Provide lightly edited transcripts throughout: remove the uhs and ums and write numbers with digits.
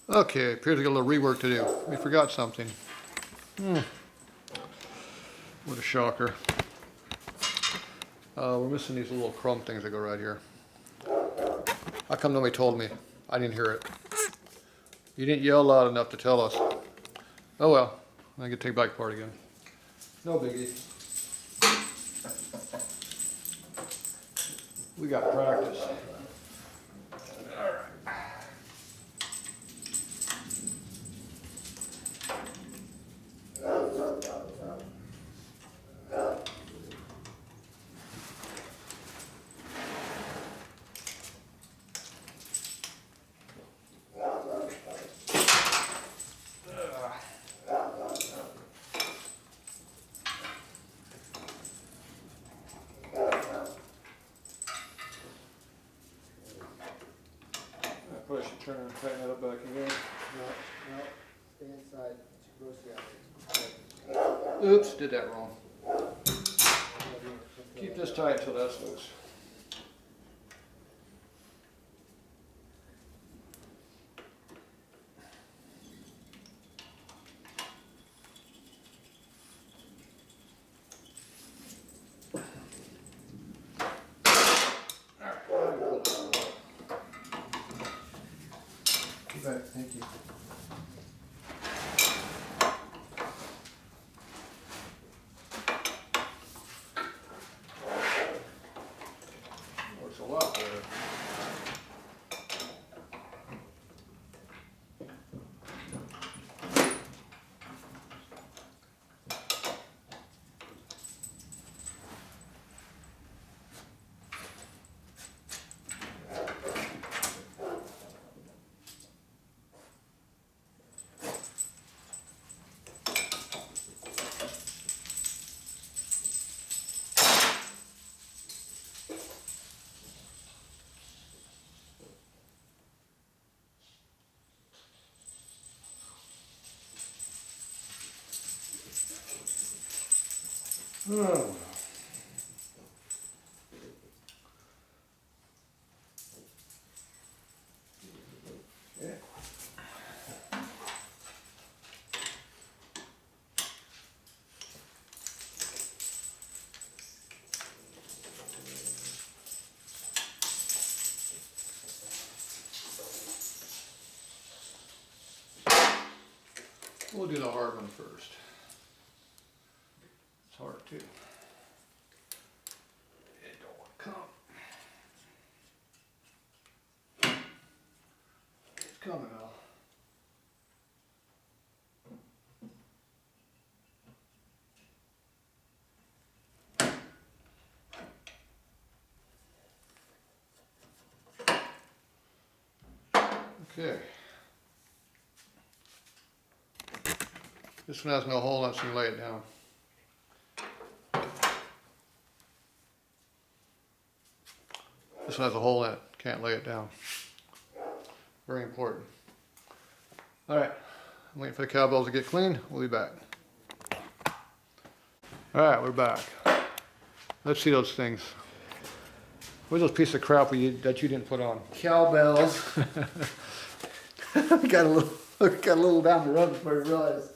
Okay, appears we got a little rework to do. We forgot something. What a shocker. We're missing these little chrome things that go right here. How come nobody told me? I didn't hear it. You didn't yell loud enough to tell us. Oh well, I can take back part again. No biggie. We got practice. Probably should turn and tighten that up back again. No, stay inside. It's gross out. Oops, did that wrong. Keep this tight until that's loose. Right, thank you. Works a lot better. Oh. Yeah. We'll do the hard one first. It's hard too. It don't want to come. It's coming out. Okay. This one has no hole, let's lay it down. This one has a hole in it, can't lay it down. Very important. All right, I'm waiting for the cowbells to get clean, we'll be back. All right, we're back. Let's see those things. Where's those pieces of crap that you didn't put on? Cowbells. got a little down the road before I realized.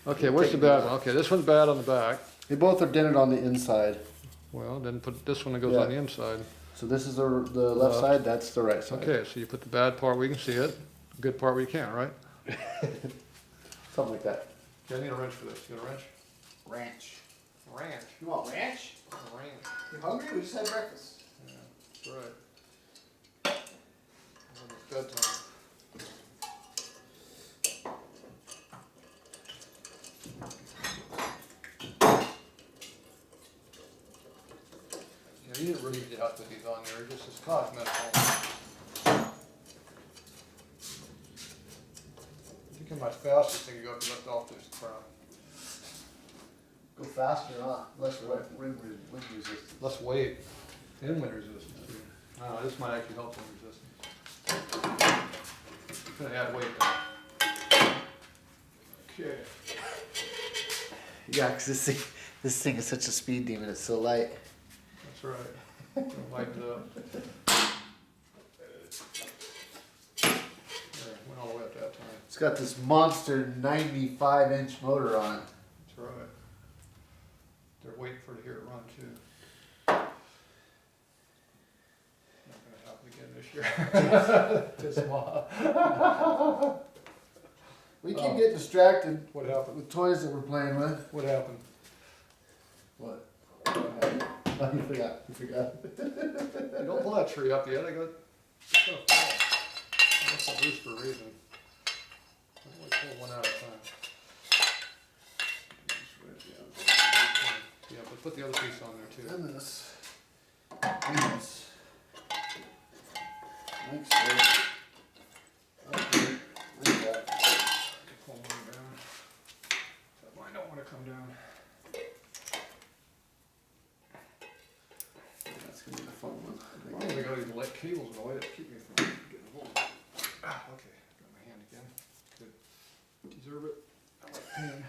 Okay, where's the bad one? Okay, this one's bad on the back. They both are dented on the inside. Well, then put this one that goes on the inside. So this is the left side, that's the right side. Okay, so you put the bad part where you can see it, the good part where you can't, right? Something like that. Okay, I need a wrench for this. You got a wrench? Ranch. Ranch. You want ranch? Ranch. You hungry? We just had breakfast. Yeah, that's right. It's almost bedtime. Yeah, you didn't really have to put these on there, just as cosmetic. I think how much faster thing you go if you lift off this crown. Go faster, huh? Less wind resistance. Less weight and wind resistance too. This might actually help wind resistance. It's gonna add weight though. Okay. Yeah, because this thing is such a speed demon. It's so light. That's right. Don't lighten it up. There, went all the way up that time. got this monster 95-inch motor on it. That's right. They're waiting for to hear it run too. Not gonna happen again this year. Too small. We keep getting distracted What happened? with toys that we're playing with. What happened? What? Oh, you forgot. You forgot. Hey, don't pull that tree up yet. It's gonna fall. That's a loose for a reason. I only pull one at a time. Yeah, but put the other piece on there too. And this. And this. Like so. Okay. Like that. Pull mine down. That mine don't want to come down. That's gonna be the fun one. Why don't we got these light cables in the way that keep me from getting a hold of it? Ah, okay. Got my hand again. Good. Deserve it. I like pain.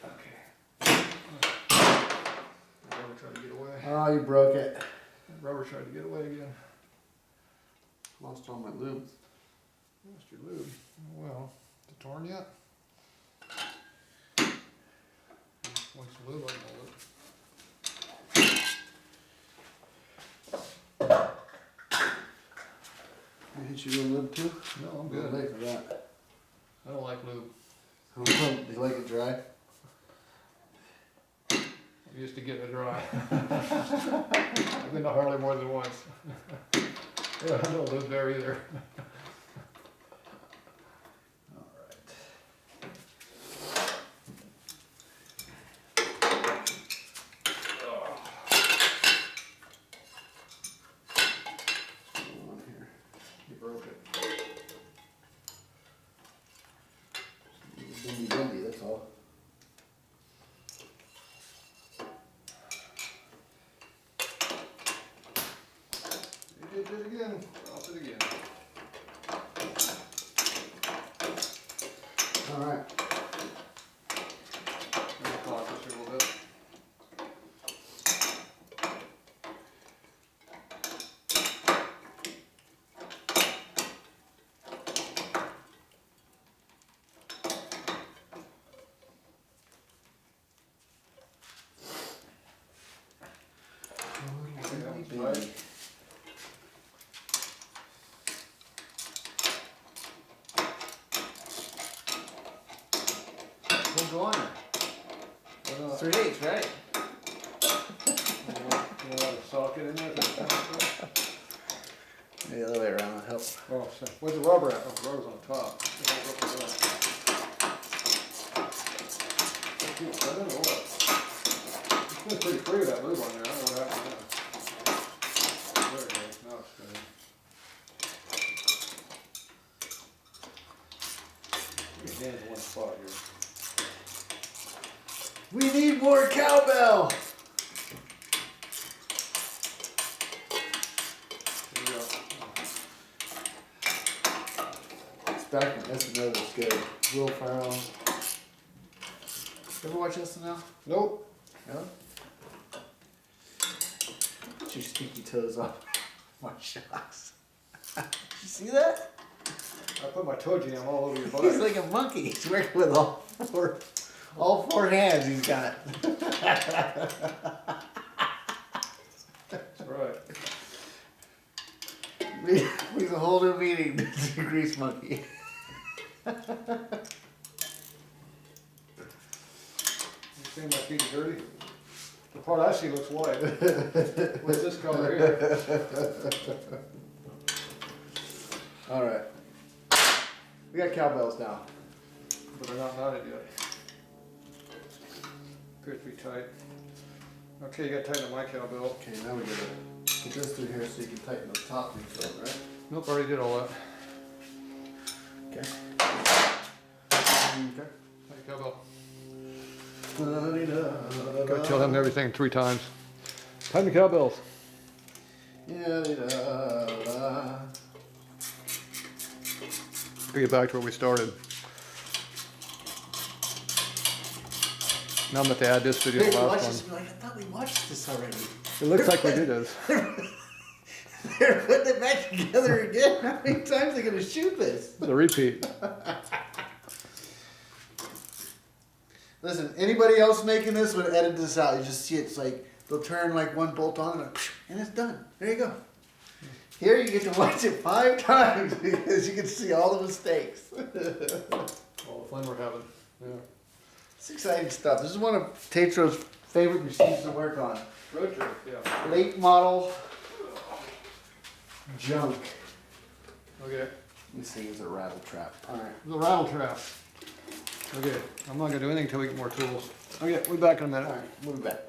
Okay. Rubber tried to get away. Oh, you broke it. Rubber tried to get away again. Lost all my lube. Lost your lube. Oh, well, is it torn yet? Want some lube, I can hold it. You hit you with lube too? No, I'm I'm good. late for that. I don't like lube. Do you like it dry? I'm used to getting it dry. I've been to Harley more than once. Yeah, I don't live there either. Alright. What's going on here? You broke it. Bendy bendy, that's all. You did it again. Off it again. Alright. Let me talk this here a little bit. Bendy Yeah, bendy. What's going on? What, 3/8, right? you want a socket in there? Maybe the other way around will help. Oh, so where's the rubber at? Oh, the rubber's on top. I don't know what. It's been pretty free of that lube on there. I don't know what happened there. There it goes. Now it's good. Your hand's in one spot here. We need more cowbell! Here we go. It's back when SNL was good. Will Ferrell. Ever watch SNL? Nope. No? Get your stinky toes off my shocks. Did you see that? I put my toe jam all over your bike. He's like a monkey. He's working with all four hands he's got. That's right. He's a whole new meaning to grease monkey. You saying my feet are dirty? The part I see looks white. What's this color here? Alright. We got cowbells now. But they're not knotted yet. Appears to be tight. Okay, you gotta tighten up my cowbell. Okay, now we gotta put this through here so you can tighten the top things up, right? Nope, already did all that. Okay. Okay. Tighten cowbell. Gotta tell him everything 3 times. Tighten the cowbells. Get back to where we started. Now I'm going to add this video to the last one. I thought we watched this already. It looks like we did this. They're putting it back together again. How many times are they gonna shoot this? The repeat. Listen, anybody else making this would edit this out. You just see it's like they'll turn like one bolt on and it's done. There you go. Here you get to watch it 5 times because you can see all the mistakes. All the fun we're having. Yeah. It's exciting stuff. This is one of Tatro's favorite machines to work on. Road trip, yeah. Late model junk. Okay. Let me see, it's a rattle trap. All right. The rattle trap. Okay. I'm not gonna do anything until we get more tools. Okay, we'll be back in a minute. All right, we'll be back.